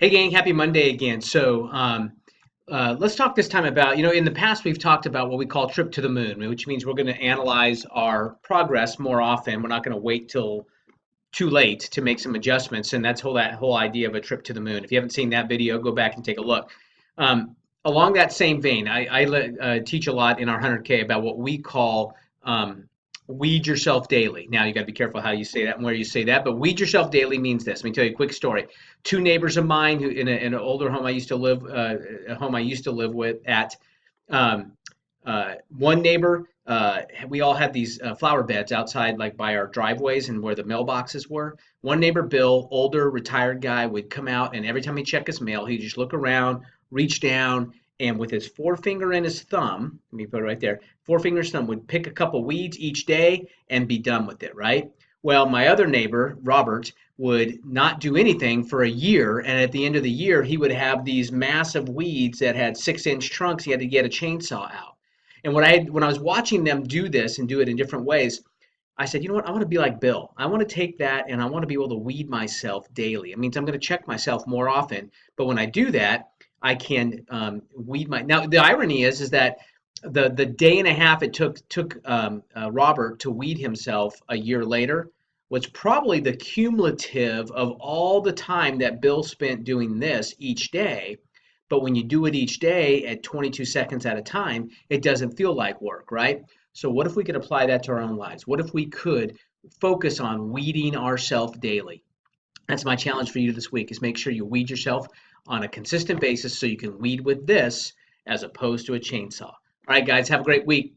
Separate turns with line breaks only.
Hey gang, happy Monday again. Let's talk this time about, in the past we've talked about what we call trip to the moon, which means we're going to analyze our progress more often. We're not going to wait till too late to make some adjustments, and that whole idea of a trip to the moon. If you haven't seen that video, go back and take a look. Along that same vein, I teach a lot in our 100K about what we call weed yourself daily. Now you got to be careful how you say that and where you say that, but weed yourself daily means this. Let me tell you a quick story. Two neighbors of mine who in an older home I used to live, a home I used to live with at. Um, One neighbor, we all had these flower beds outside, like by our driveways and where the mailboxes were. One neighbor, Bill, older, retired guy, would come out, and every time he'd check his mail, he'd just look around, reach down, and with his forefinger and his thumb, let me put it right there, forefinger and thumb, would pick a couple weeds each day and be done with it, right? Well, my other neighbor, Robert, would not do anything for a year, and at the end of the year, he would have these massive weeds that had 6-inch trunks. He had to get a chainsaw out. And when I was watching them do this and do it in different ways, I said, you know what? I want to be like Bill. I want to take that and I want to be able to weed myself daily. It means I'm going to check myself more often. But when I do that, I can weed my. Now the irony is that the day and a half it took Robert to weed himself a year later was probably the cumulative of all the time that Bill spent doing this each day. But when you do it each day at 22 seconds at a time, it doesn't feel like work, right? So what if we could apply that to our own lives? What if we could focus on weeding ourselves daily? That's my challenge for you this week is make sure you weed yourself on a consistent basis so you can weed with this as opposed to a chainsaw. All right, guys, have a great week.